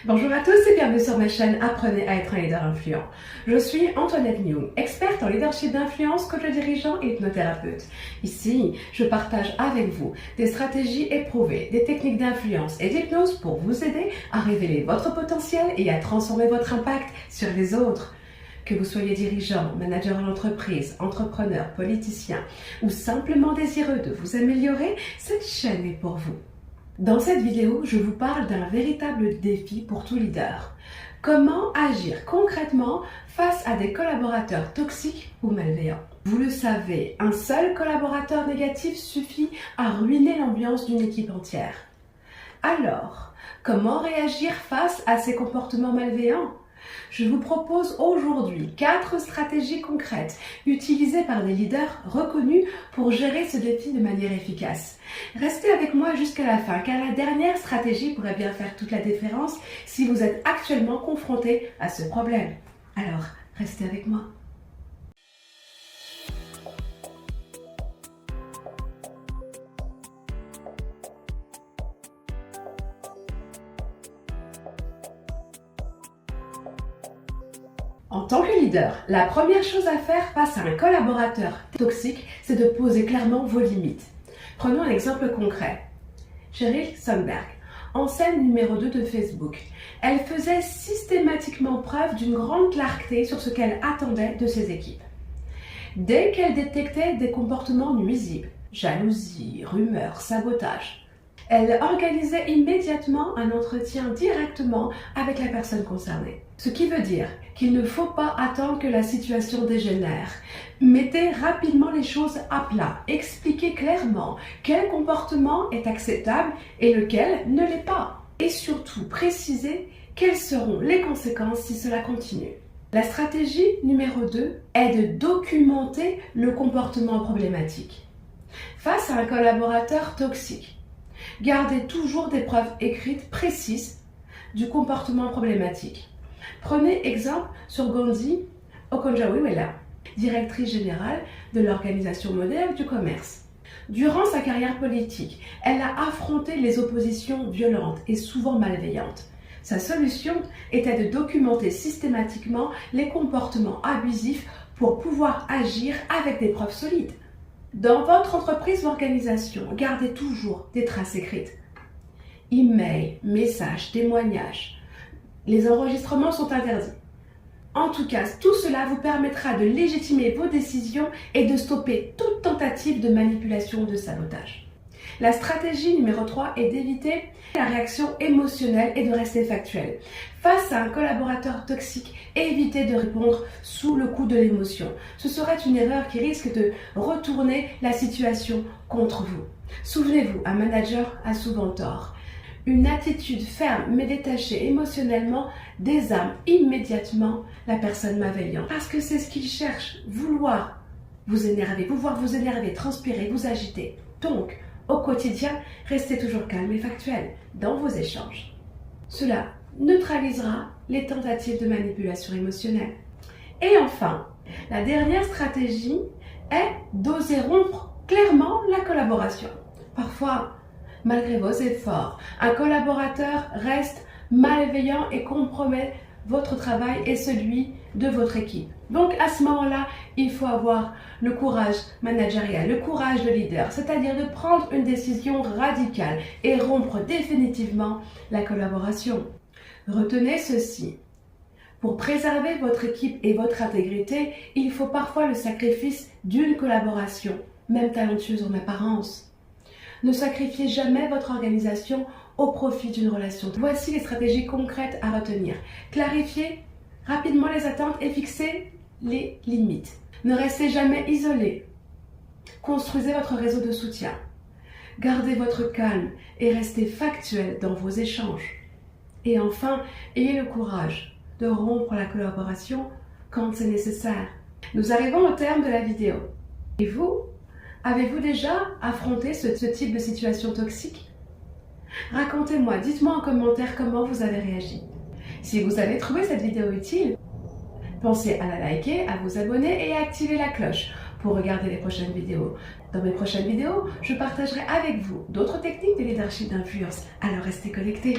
Bonjour à tous et bienvenue sur ma chaîne Apprenez à être un leader influent. Je suis Antoinette Nyung, experte en leadership d'influence, coach de dirigeant et hypnothérapeute. Ici, je partage avec vous des stratégies éprouvées, des techniques d'influence et d'hypnose pour vous aider à révéler votre potentiel et à transformer votre impact sur les autres. Que vous soyez dirigeant, manager en entreprise, entrepreneur, politicien ou simplement désireux de vous améliorer, cette chaîne est pour vous. Dans cette vidéo, je vous parle d'un véritable défi pour tout leader. Comment agir concrètement face à des collaborateurs toxiques ou malveillants? Vous le savez, un seul collaborateur négatif suffit à ruiner l'ambiance d'une équipe entière. Alors, comment réagir face à ces comportements malveillants? Je vous propose aujourd'hui 4 stratégies concrètes utilisées par des leaders reconnus pour gérer ce défi de manière efficace. Restez avec moi jusqu'à la fin car la dernière stratégie pourrait bien faire toute la différence si vous êtes actuellement confronté à ce problème. Alors, restez avec moi. En tant que leader, la première chose à faire face à un collaborateur toxique, c'est de poser clairement vos limites. Prenons un exemple concret. Sheryl Sandberg, enseigne numéro 2 de Facebook. Elle faisait systématiquement preuve d'une grande clarté sur ce qu'elle attendait de ses équipes. Dès qu'elle détectait des comportements nuisibles, jalousie, rumeurs, sabotage, elle organisait immédiatement un entretien directement avec la personne concernée. Ce qui veut dire qu'il ne faut pas attendre que la situation dégénère. Mettez rapidement les choses à plat. Expliquez clairement quel comportement est acceptable et lequel ne l'est pas. Et surtout, précisez quelles seront les conséquences si cela continue. La stratégie numéro 2 est de documenter le comportement problématique. Face à un collaborateur toxique, gardez toujours des preuves écrites précises du comportement problématique. Prenez exemple sur Gondi Okonjo-Iweala, directrice générale de l'Organisation mondiale du commerce. Durant sa carrière politique, elle a affronté les oppositions violentes et souvent malveillantes. Sa solution était de documenter systématiquement les comportements abusifs pour pouvoir agir avec des preuves solides. Dans votre entreprise ou organisation, gardez toujours des traces écrites. Emails, messages, témoignages. Les enregistrements sont interdits. En tout cas, tout cela vous permettra de légitimer vos décisions et de stopper toute tentative de manipulation ou de sabotage. La stratégie numéro 3 est d'éviter la réaction émotionnelle et de rester factuel. Face à un collaborateur toxique, évitez de répondre sous le coup de l'émotion. Ce serait une erreur qui risque de retourner la situation contre vous. Souvenez-vous, un manager a souvent tort. Une attitude ferme mais détachée émotionnellement désarme immédiatement la personne malveillante. Parce que c'est ce qu'il cherche, vouloir vous énerver, transpirer, vous agiter. Donc, au quotidien, restez toujours calme et factuel dans vos échanges. Cela neutralisera les tentatives de manipulation émotionnelle. Et enfin, la dernière stratégie est d'oser rompre clairement la collaboration. Parfois, malgré vos efforts, un collaborateur reste malveillant et compromet votre travail et celui de votre équipe. Donc à ce moment-là, il faut avoir le courage managérial, le courage de leader, c'est-à-dire de prendre une décision radicale et rompre définitivement la collaboration. Retenez ceci. Pour préserver votre équipe et votre intégrité, il faut parfois le sacrifice d'une collaboration, même talentueuse en apparence. Ne sacrifiez jamais votre organisation au profit d'une relation. Voici les stratégies concrètes à retenir. Clarifiez rapidement les attentes et fixez les limites. Ne restez jamais isolé. Construisez votre réseau de soutien. Gardez votre calme et restez factuel dans vos échanges. Et enfin, ayez le courage de rompre la collaboration quand c'est nécessaire. Nous arrivons au terme de la vidéo. Et vous, avez-vous déjà affronté ce type de situation toxique? Racontez-moi, dites-moi en commentaire comment vous avez réagi. Si vous avez trouvé cette vidéo utile, pensez à la liker, à vous abonner et à activer la cloche pour regarder les prochaines vidéos. Dans mes prochaines vidéos, je partagerai avec vous d'autres techniques de leadership d'influence. Alors restez connectés.